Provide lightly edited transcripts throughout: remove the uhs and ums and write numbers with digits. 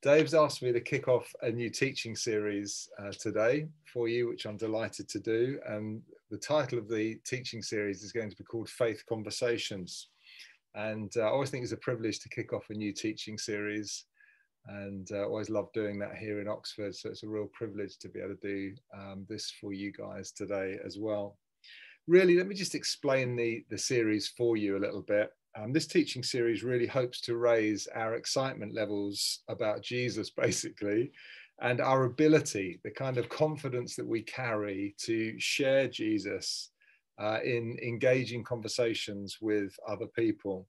Dave's asked me to kick off a new teaching series today for you, which I'm delighted to do. And the title of the teaching series is going to be called Faith Conversations. And I always think it's a privilege to kick off a new teaching series, and always love doing that here in Oxford. So it's a real privilege to be able to do this for you guys today as well. Really, let me just explain the series for you a little bit. This teaching series really hopes to raise our excitement levels about Jesus, basically, and our ability, the kind of confidence that we carry to share Jesus in engaging conversations with other people.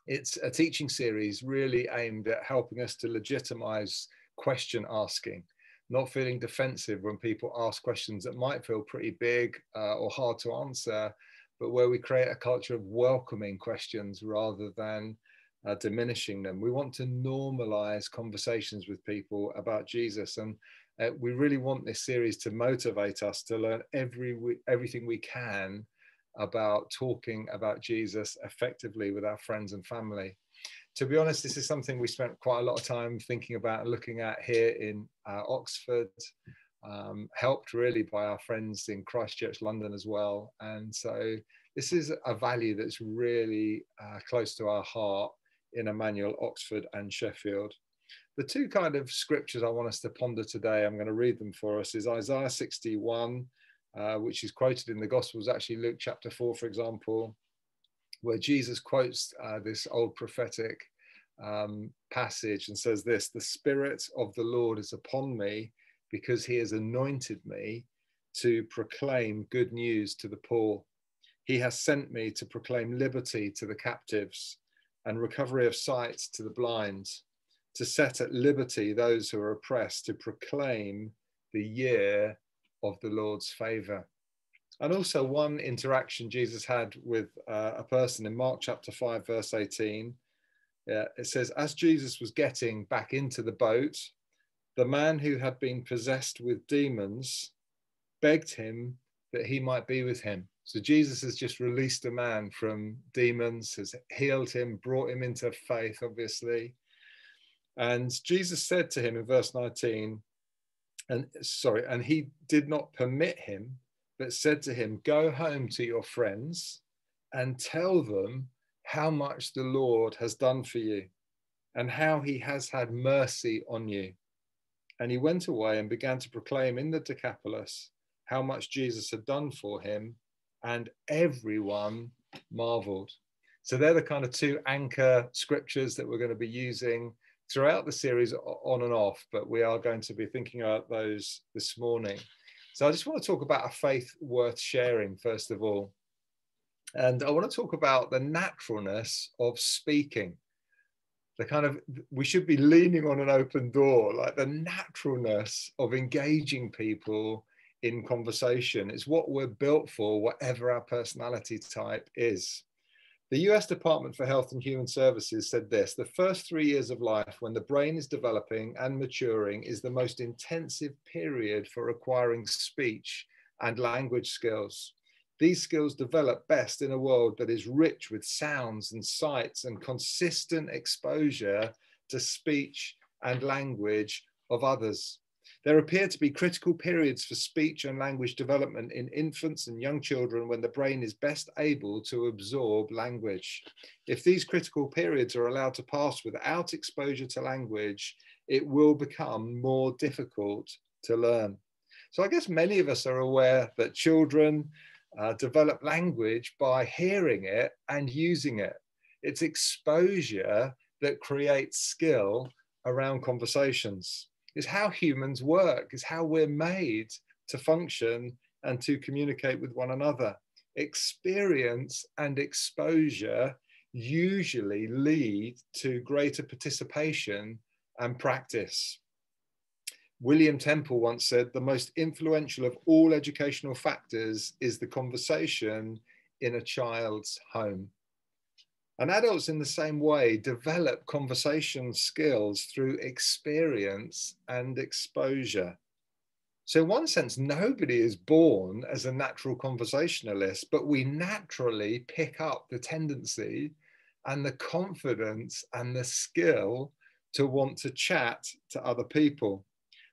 It's a teaching series really aimed at helping us to legitimize question asking, not feeling defensive when people ask questions that might feel pretty big or hard to answer, but where we create a culture of welcoming questions rather than diminishing them. We want to normalize conversations with people about Jesus, and we really want this series to motivate us to learn everything we can about talking about Jesus effectively with our friends and family. To be honest, this is something we spent quite a lot of time thinking about and looking at here in Oxford, helped really by our friends in Christchurch, London as well. And so this is a value that's really close to our heart in Emmanuel, Oxford and Sheffield. The two kind of scriptures I want us to ponder today, I'm going to read them for us, is Isaiah 61, which is quoted in the Gospels, actually Luke chapter 4, for example, where Jesus quotes this old prophetic passage and says this: "The Spirit of the Lord is upon me, because he has anointed me to proclaim good news to the poor. He has sent me to proclaim liberty to the captives and recovery of sight to the blind, to set at liberty those who are oppressed, to proclaim the year of the Lord's favor." And also one interaction Jesus had with a person in Mark chapter 5, verse 18. It says, "As Jesus was getting back into the boat, the man who had been possessed with demons begged him that he might be with him." So Jesus has just released a man from demons, has healed him, brought him into faith, obviously. And Jesus said to him in verse 19, and he did not permit him, but said to him, "Go home to your friends and tell them how much the Lord has done for you and how he has had mercy on you." And he went away and began to proclaim in the Decapolis how much Jesus had done for him, and everyone marveled. So they're the kind of two anchor scriptures that we're going to be using throughout the series on and off, but we are going to be thinking about those this morning. So I just want to talk about a faith worth sharing, first of all. And I want to talk about the naturalness of speaking. The kind of, we should be leaning on an open door, like the naturalness of engaging people in conversation. It's what we're built for, whatever our personality type is. The US Department for Health and Human Services said this: "The first 3 years of life, when the brain is developing and maturing, is the most intensive period for acquiring speech and language skills. These skills develop best in a world that is rich with sounds and sights and consistent exposure to speech and language of others. There appear to be critical periods for speech and language development in infants and young children when the brain is best able to absorb language. If these critical periods are allowed to pass without exposure to language, it will become more difficult to learn." So I guess many of us are aware that children develop language by hearing it and using it. It's exposure that creates skill around conversations. It's how humans work. It's how we're made to function and to communicate with one another. Experience and exposure usually lead to greater participation and practice. William Temple once said, "The most influential of all educational factors is the conversation in a child's home." And adults in the same way develop conversation skills through experience and exposure. So in one sense, nobody is born as a natural conversationalist, but we naturally pick up the tendency and the confidence and the skill to want to chat to other people.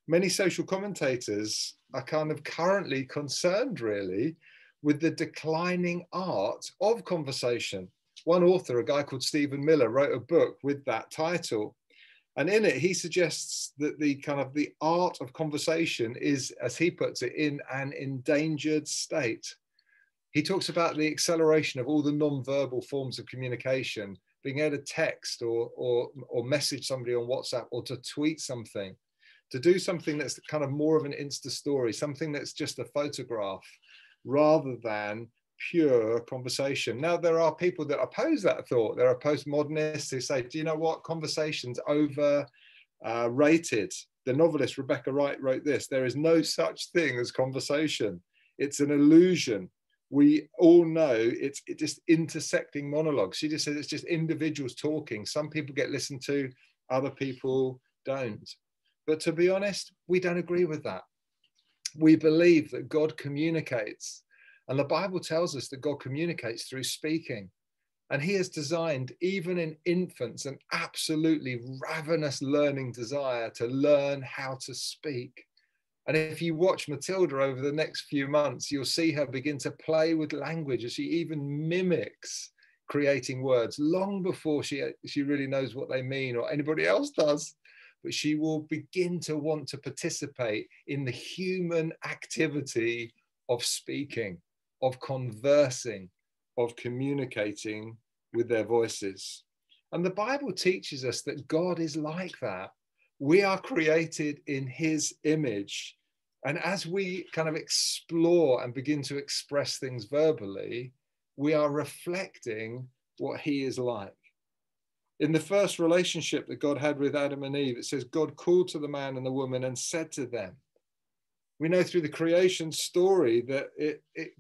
Many social commentators are kind of currently concerned, really, with the declining art of conversation. One author, a guy called Stephen Miller, wrote a book with that title. And in it, he suggests that the art of conversation is, as he puts it, in an endangered state. He talks about the acceleration of all the non-verbal forms of communication, being able to text or message somebody on WhatsApp, or to tweet something, to do something that's kind of more of an Insta story, something that's just a photograph, rather than pure conversation. Now, there are people that oppose that thought. There are postmodernists who say, do you know what, conversation's overrated. The novelist Rebecca Wright wrote this: there is no such thing as conversation. It's an illusion. We all know it's just intersecting monologues. She just said it's just individuals talking. Some people get listened to, other people don't. But to be honest, we don't agree with that. We believe that God communicates. And the Bible tells us that God communicates through speaking. And he has designed, even in infants, an absolutely ravenous learning desire to learn how to speak. And if you watch Matilda over the next few months, you'll see her begin to play with language as she even mimics creating words long before she really knows what they mean or anybody else does. But she will begin to want to participate in the human activity of speaking, of conversing, of communicating with their voices. And the Bible teaches us that God is like that. We are created in his image. And as we kind of explore and begin to express things verbally, we are reflecting what he is like. In the first relationship that God had with Adam and Eve, it says God called to the man and the woman and said to them. We know through the creation story that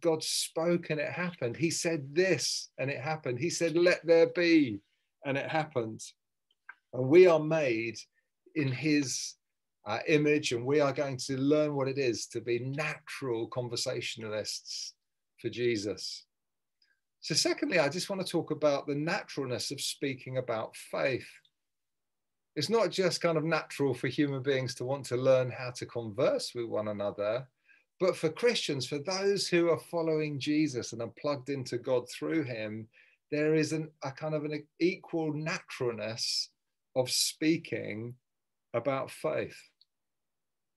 God spoke and it happened. He said this and it happened. He said, let there be, and it happened. And we are made in his image, and we are going to learn what it is to be natural conversationalists for Jesus. So secondly, I just want to talk about the naturalness of speaking about faith. It's not just kind of natural for human beings to want to learn how to converse with one another, but for Christians, for those who are following Jesus and are plugged into God through him, there is a kind of an equal naturalness of speaking about faith.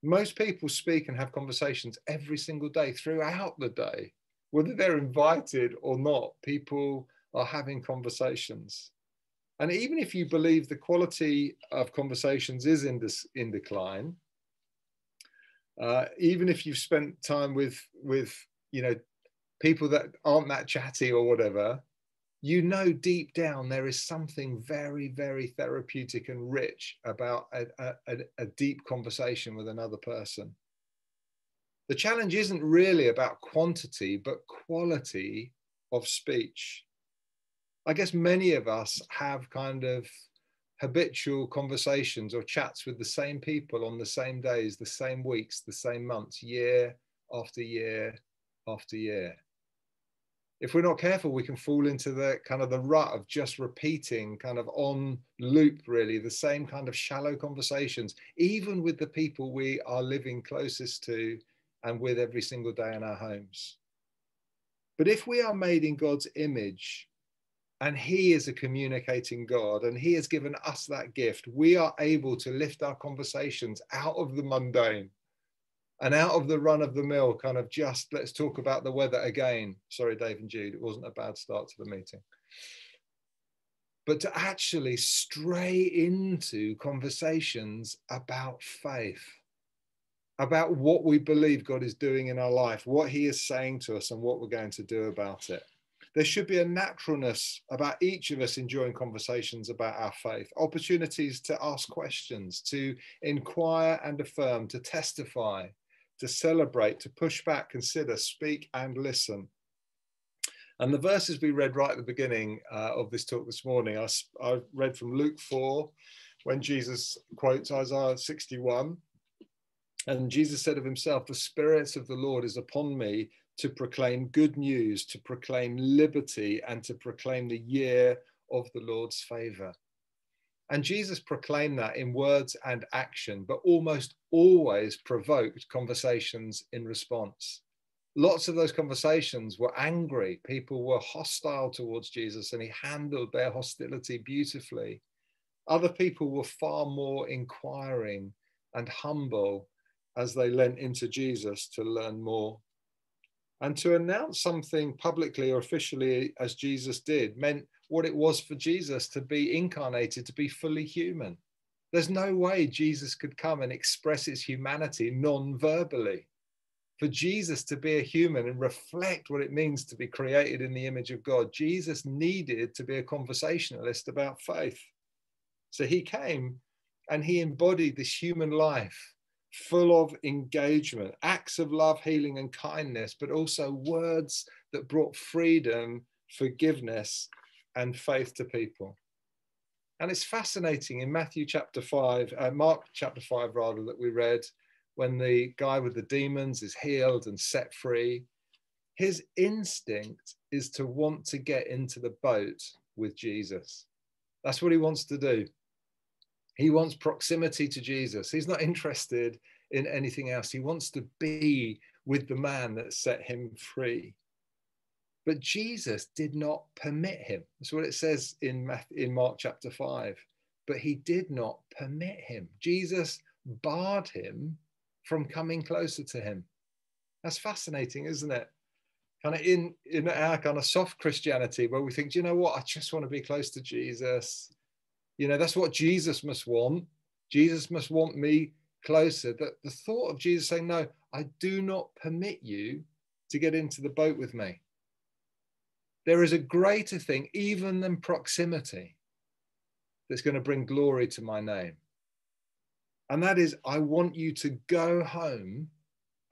Most people speak and have conversations every single day, throughout the day. Whether they're invited or not, people are having conversations. And even if you believe the quality of conversations is in decline, even if you've spent time with people that aren't that chatty or whatever, you know deep down there is something very, very therapeutic and rich about a deep conversation with another person. The challenge isn't really about quantity, but quality of speech. I guess many of us have kind of habitual conversations or chats with the same people on the same days, the same weeks, the same months, year after year after year. If we're not careful, we can fall into the kind of the rut of just repeating kind of on loop, really, the same kind of shallow conversations, even with the people we are living closest to and with every single day in our homes. But if we are made in God's image, and he is a communicating God, and he has given us that gift, we are able to lift our conversations out of the mundane and out of the run of the mill, kind of just let's talk about the weather again. Sorry, Dave and Jude, it wasn't a bad start to the meeting. But to actually stray into conversations about faith, about what we believe God is doing in our life, what he is saying to us and what we're going to do about it. There should be a naturalness about each of us enjoying conversations about our faith, opportunities to ask questions, to inquire and affirm, to testify, to celebrate, to push back, consider, speak and listen. And the verses we read right at the beginning of this talk this morning, I read from Luke 4, when Jesus quotes Isaiah 61. And Jesus said of himself, the Spirit of the Lord is upon me to proclaim good news, to proclaim liberty, and to proclaim the year of the Lord's favor. And Jesus proclaimed that in words and action, but almost always provoked conversations in response. Lots of those conversations were angry. People were hostile towards Jesus, and he handled their hostility beautifully. Other people were far more inquiring and humble as they leant into Jesus to learn more. And to announce something publicly or officially, as Jesus did, meant what it was for Jesus to be incarnated, to be fully human. There's no way Jesus could come and express his humanity non-verbally. For Jesus to be a human and reflect what it means to be created in the image of God, Jesus needed to be a conversationalist about faith. So he came and he embodied this human life full of engagement, acts of love, healing, and kindness, but also words that brought freedom, forgiveness, and faith to people. And it's fascinating in Mark chapter 5, that we read, when the guy with the demons is healed and set free, his instinct is to want to get into the boat with Jesus. That's what he wants to do. He wants proximity to Jesus. He's not interested in anything else. He wants to be with the man that set him free. But Jesus did not permit him. That's what it says in Mark chapter 5. But he did not permit him. Jesus barred him from coming closer to him. That's fascinating, isn't it? Kind of in our kind of soft Christianity, where we think, do you know what? I just want to be close to Jesus. You know, that's what Jesus must want. Jesus must want me closer. The thought of Jesus saying, no, I do not permit you to get into the boat with me. There is a greater thing, even than proximity, that's going to bring glory to my name. And that is, I want you to go home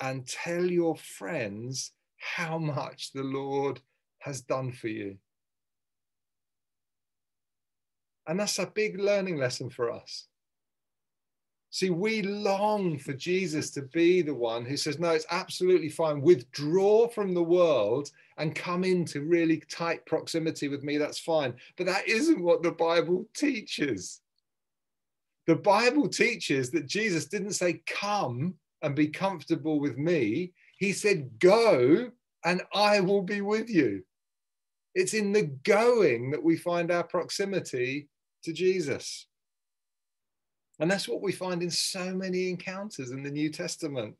and tell your friends how much the Lord has done for you. And that's a big learning lesson for us. See, we long for Jesus to be the one who says, no, it's absolutely fine. Withdraw from the world and come into really tight proximity with me. That's fine. But that isn't what the Bible teaches. The Bible teaches that Jesus didn't say, come and be comfortable with me. He said, go and I will be with you. It's in the going that we find our proximity to Jesus. And that's what we find in so many encounters in the New Testament.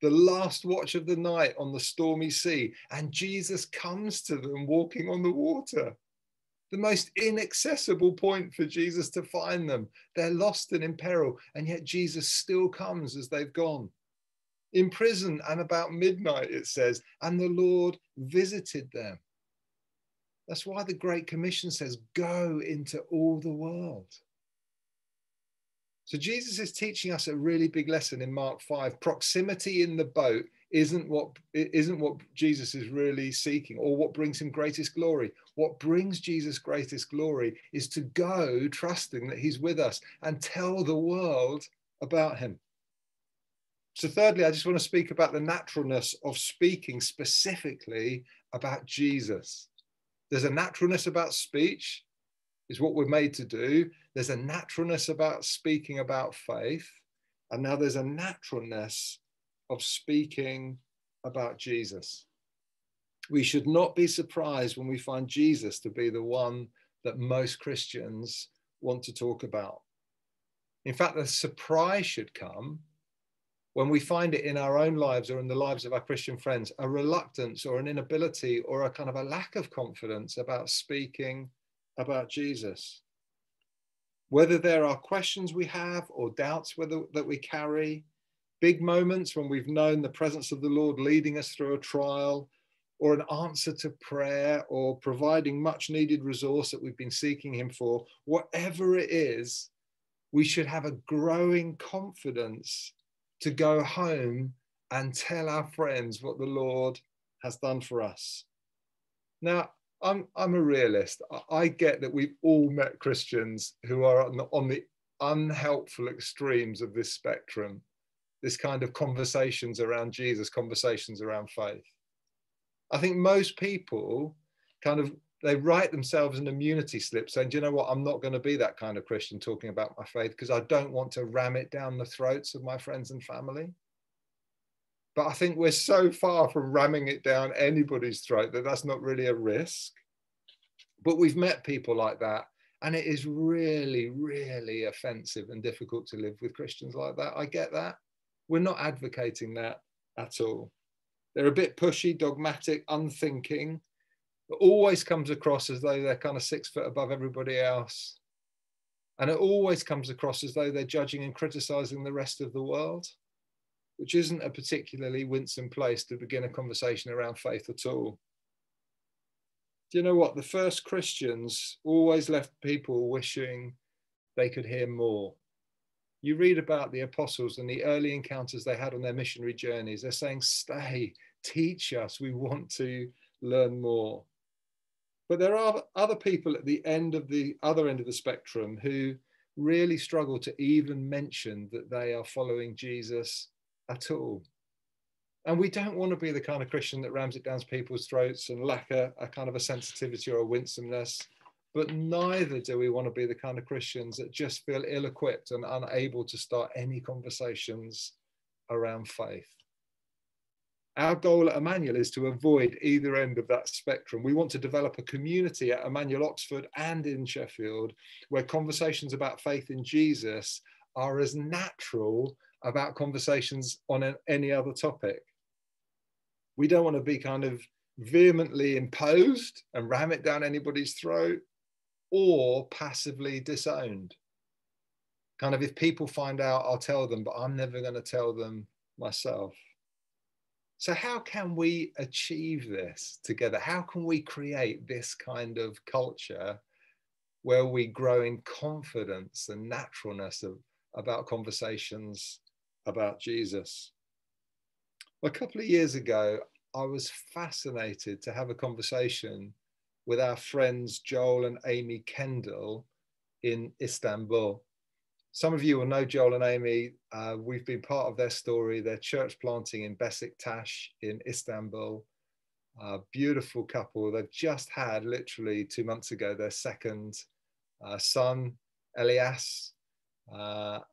The last watch of the night on the stormy sea, and Jesus comes to them walking on the water. The most inaccessible point for Jesus to find them. They're lost and in peril, and yet Jesus still comes as they've gone. In prison and about midnight, it says, and the Lord visited them. That's why the Great Commission says, go into all the world. So Jesus is teaching us a really big lesson in Mark 5. Proximity in the boat isn't what Jesus is really seeking, or what brings him greatest glory. What brings Jesus greatest glory is to go trusting that he's with us and tell the world about him. So thirdly, I just want to speak about the naturalness of speaking specifically about Jesus. There's a naturalness about speech, is what we're made to do. There's a naturalness about speaking about faith. And now there's a naturalness of speaking about Jesus. We should not be surprised when we find Jesus to be the one that most Christians want to talk about. In fact, the surprise should come when we find it in our own lives or in the lives of our Christian friends, a reluctance or an inability or a kind of a lack of confidence about speaking about Jesus. Whether there are questions we have or doubts that we carry, big moments when we've known the presence of the Lord leading us through a trial, or an answer to prayer, or providing much needed resource that we've been seeking him for, whatever it is, we should have a growing confidence to go home and tell our friends what the Lord has done for us. Now, I'm a realist. I get that we've all met Christians who are on the unhelpful extremes of this spectrum, this kind of conversations around Jesus, conversations around faith. I think most people kind of they write themselves an immunity slip saying, do you know what, I'm not going to be that kind of Christian talking about my faith because I don't want to ram it down the throats of my friends and family. But I think we're so far from ramming it down anybody's throat that that's not really a risk. But we've met people like that, and it is really, really offensive and difficult to live with Christians like that. I get that. We're not advocating that at all. They're a bit pushy, dogmatic, unthinking. It always comes across as though they're kind of 6 foot above everybody else. And it always comes across as though they're judging and criticizing the rest of the world, which isn't a particularly winsome place to begin a conversation around faith at all. Do you know what? The first Christians always left people wishing they could hear more. You read about the apostles and the early encounters they had on their missionary journeys. They're saying, stay, teach us, we want to learn more. But there are other people at the other end of the spectrum who really struggle to even mention that they are following Jesus at all. And we don't want to be the kind of Christian that rams it down people's throats and lack a kind of a sensitivity or a winsomeness. But neither do we want to be the kind of Christians that just feel ill-equipped and unable to start any conversations around faith. Our goal at Emmanuel is to avoid either end of that spectrum. We want to develop a community at Emmanuel Oxford and in Sheffield where conversations about faith in Jesus are as natural about conversations on any other topic. We don't want to be kind of vehemently imposed and ram it down anybody's throat or passively disowned. Kind of, if people find out, I'll tell them, but I'm never going to tell them myself. So how can we achieve this together? How can we create this kind of culture where we grow in confidence and naturalness about conversations about Jesus? Well, a couple of years ago, I was fascinated to have a conversation with our friends Joel and Amy Kendall in Istanbul. Some of you will know Joel and Amy. We've been part of their story, their church planting in Besiktas in Istanbul. Beautiful couple. They've just had, literally 2 months ago, their second son, Elias,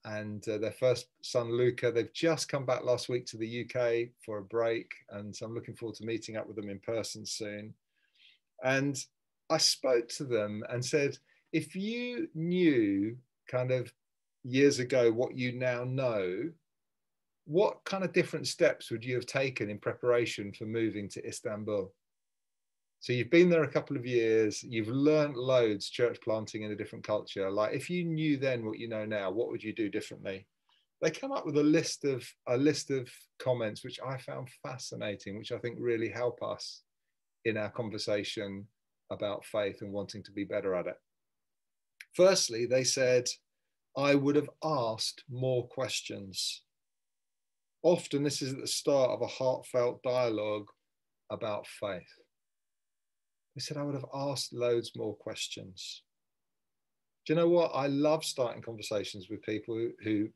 and their first son, Luca. They've just come back last week to the UK for a break, and so I'm looking forward to meeting up with them in person soon. And I spoke to them and said, if you knew kind of years ago what you now know, what kind of different steps would you have taken in preparation for moving to Istanbul? So you've been there a couple of years, you've learned loads church planting in a different culture. Like, if you knew then what you know now, what would you do differently? They come up with a list of comments which I found fascinating, which I think really help us in our conversation about faith and wanting to be better at it. Firstly, they said, I would have asked more questions. Often this is at the start of a heartfelt dialogue about faith. They said, I would have asked loads more questions. Do you know what? I love starting conversations with people who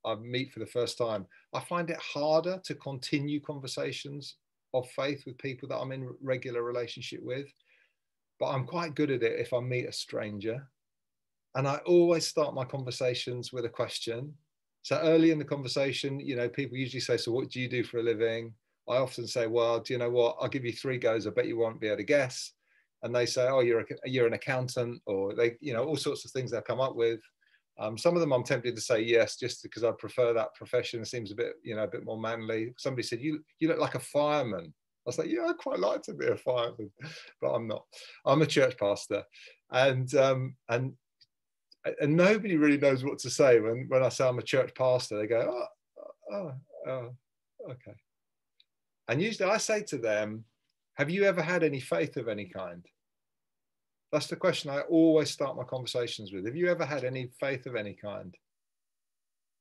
I meet for the first time. I find it harder to continue conversations of faith with people that I'm in regular relationship with, but I'm quite good at it if I meet a stranger. And I always start my conversations with a question. So early in the conversation, you know, people usually say, so what do you do for a living? I often say, well, do you know what? I'll give you 3 goes. I bet you won't be able to guess. And they say, oh, you're an accountant, or they, you know, all sorts of things they'll come up with. Some of them I'm tempted to say yes, just because I prefer that profession. It seems a bit, you know, a bit more manly. Somebody said, you look like a fireman. I was like, yeah, I'd quite like to be a fireman, but I'm not. I'm a church pastor. And nobody really knows what to say when I say I'm a church pastor. They go, oh, okay. And usually I say to them, have you ever had any faith of any kind? That's the question I always start my conversations with. Have you ever had any faith of any kind?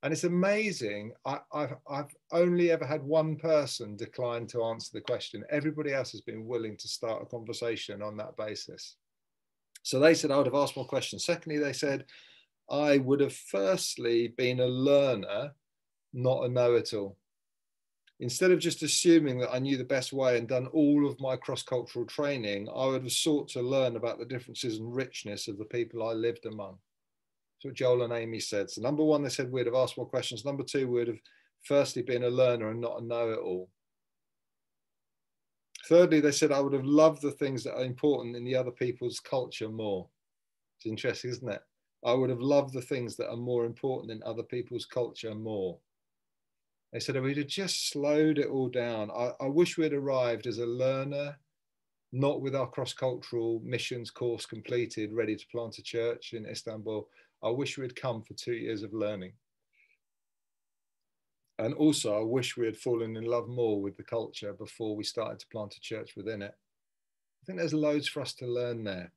And it's amazing. I've only ever had one person decline to answer the question. Everybody else has been willing to start a conversation on that basis. So they said I would have asked more questions. Secondly, they said I would have firstly been a learner, not a know-it-all. Instead of just assuming that I knew the best way and done all of my cross-cultural training, I would have sought to learn about the differences and richness of the people I lived among. That's what Joel and Amy said. So number one, they said we'd have asked more questions. Number two, we'd have firstly been a learner and not a know-it-all. Thirdly, they said I would have loved the things that are important in the other people's culture more. It's interesting, isn't it? I would have loved the things that are more important in other people's culture more. They said, we'd have just slowed it all down. I wish we'd arrived as a learner, not with our cross-cultural missions course completed, ready to plant a church in Istanbul. I wish we'd come for 2 years of learning. And also, I wish we had fallen in love more with the culture before we started to plant a church within it. I think there's loads for us to learn there.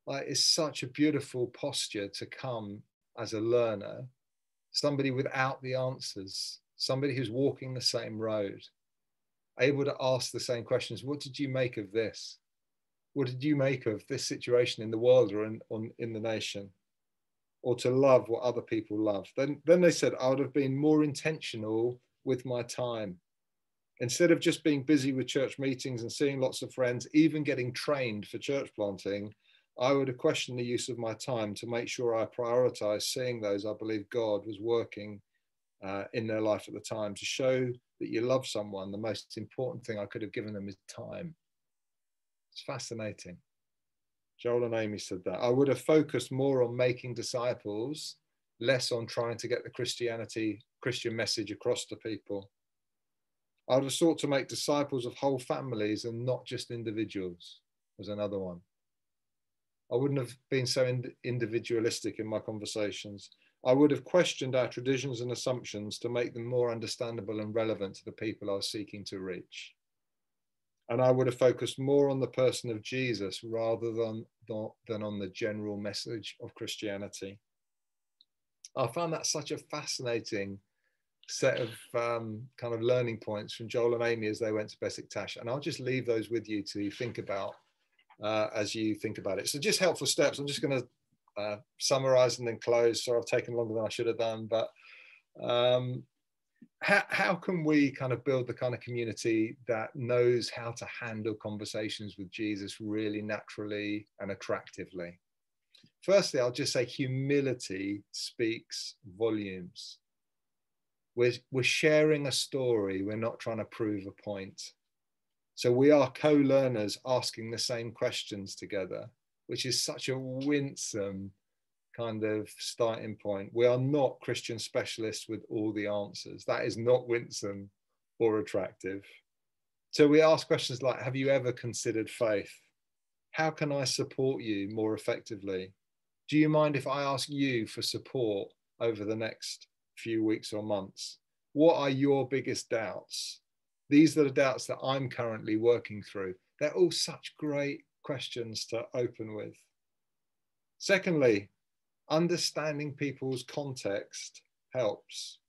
Like, it's such a beautiful posture to come as a learner, somebody without the answers, somebody who's walking the same road, able to ask the same questions. What did you make of this? What did you make of this situation in the world or in the nation? Or to love what other people love. Then they said, I would have been more intentional with my time. Instead of just being busy with church meetings and seeing lots of friends, even getting trained for church planting, I would have questioned the use of my time to make sure I prioritized seeing those I believe God was working in their life at the time. To show that you love someone, the most important thing I could have given them is time. It's fascinating. Joel and Amy said that. I would have focused more on making disciples, less on trying to get the Christian message across to people. I would have sought to make disciples of whole families and not just individuals, was another one. I wouldn't have been so individualistic in my conversations. I would have questioned our traditions and assumptions to make them more understandable and relevant to the people I was seeking to reach. And I would have focused more on the person of Jesus rather than on the general message of Christianity. I found that such a fascinating set of kind of learning points from Joel and Amy as they went to Besiktas. And I'll just leave those with you to think about as you think about it. So just helpful steps. I'm just going to summarize and then close. So I've taken longer than I should have done, but how can we kind of build the kind of community that knows how to handle conversations with Jesus really naturally and attractively? Firstly, I'll just say humility speaks volumes. We're sharing a story. We're not trying to prove a point. So we are co-learners asking the same questions together, which is such a winsome kind of starting point. We are not Christian specialists with all the answers. That is not winsome or attractive. So we ask questions like, have you ever considered faith? How can I support you more effectively? Do you mind if I ask you for support over the next few weeks or months? What are your biggest doubts? These are the doubts that I'm currently working through. They're all such great questions to open with. Secondly, understanding people's context helps.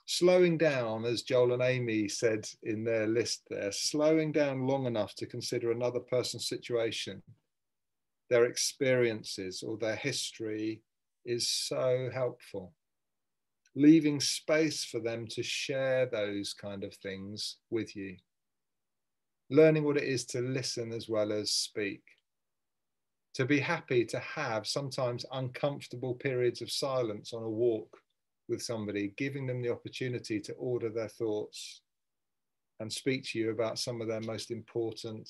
Slowing down, as Joel and Amy said in their list there, slowing down long enough to consider another person's situation, their experiences or their history is so helpful. Leaving space for them to share those kind of things with you. Learning what it is to listen as well as speak. To be happy to have sometimes uncomfortable periods of silence on a walk with somebody, giving them the opportunity to order their thoughts and speak to you about some of their most important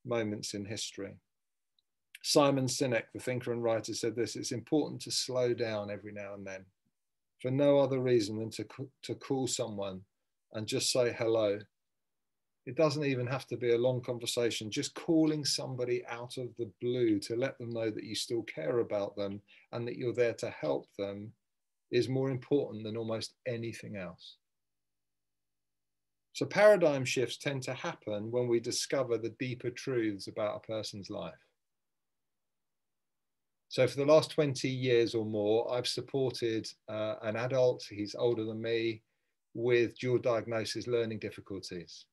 moments in history. Simon Sinek, the thinker and writer, said this: it's important to slow down every now and then, for no other reason than to call someone and just say hello. It doesn't even have to be a long conversation. Just calling somebody out of the blue to let them know that you still care about them and that you're there to help them is more important than almost anything else. So paradigm shifts tend to happen when we discover the deeper truths about a person's life. So for the last 20 years or more, I've supported an adult, he's older than me, with dual diagnosis learning difficulties.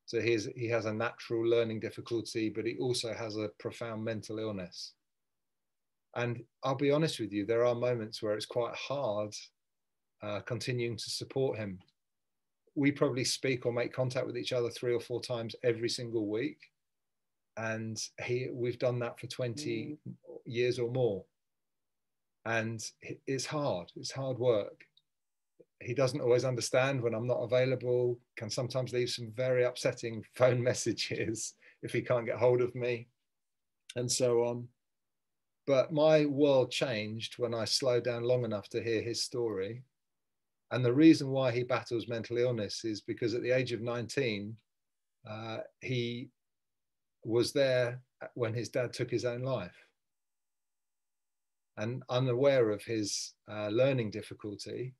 So he has a natural learning difficulty, but he also has a profound mental illness. And I'll be honest with you, there are moments where it's quite hard continuing to support him. we probably speak or make contact with each other 3 or 4 times every single week. And we've done that for 20 years or more. And it's hard work. He doesn't always understand when I'm not available, can sometimes leave some very upsetting phone messages if he can't get hold of me, and so on. But my world changed when I slowed down long enough to hear his story. And the reason why he battles mental illness is because at the age of 19, he was there when his dad took his own life. And unaware of his learning difficulty,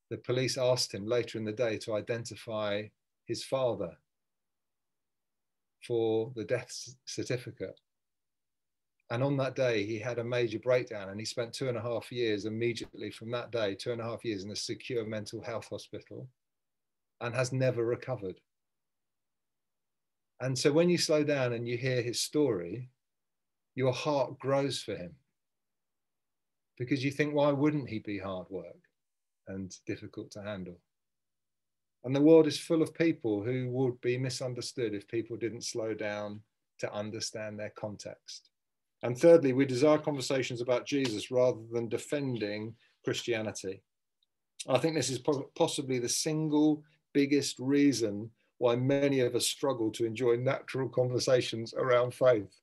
the police asked him later in the day to identify his father for the death certificate. And on that day, he had a major breakdown, and he spent 2.5 years immediately from that day, 2.5 years in a secure mental health hospital, and has never recovered. And so when you slow down and you hear his story, your heart grows for him, because you think, why wouldn't he be hard work and difficult to handle? And the world is full of people who would be misunderstood if people didn't slow down to understand their context. And thirdly, we desire conversations about Jesus rather than defending Christianity. I think this is possibly the single biggest reason why many of us struggle to enjoy natural conversations around faith.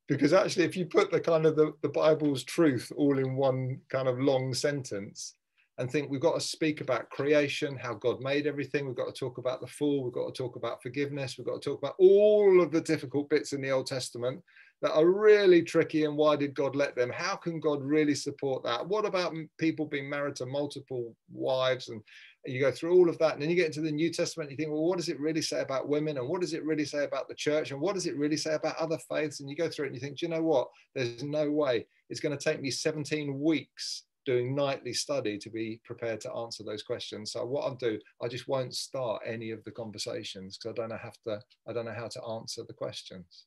Because actually, if you put the kind of the Bible's truth all in one kind of long sentence and think we've got to speak about creation, how God made everything, we've got to talk about the fall, we've got to talk about forgiveness, we've got to talk about all of the difficult bits in the Old Testament that are really tricky, and why did God let them? How can God really support that? What about people being married to multiple wives? And you go through all of that, and then you get into the New Testament, and you think, well, what does it really say about women? And what does it really say about the church? And what does it really say about other faiths? And you go through it and you think, do you know what? There's no way. It's going to take me 17 weeks doing nightly study to be prepared to answer those questions. So what I'll do, I just won't start any of the conversations because I don't know how to answer the questions.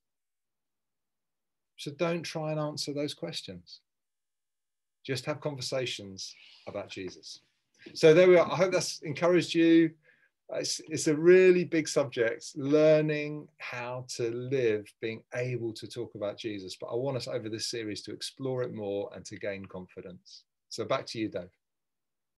So don't try and answer those questions. Just have conversations about Jesus. So there we are. I hope that's encouraged you. It's a really big subject, learning how to live, being able to talk about Jesus. But I want us over this series to explore it more and to gain confidence. So back to you, Dave.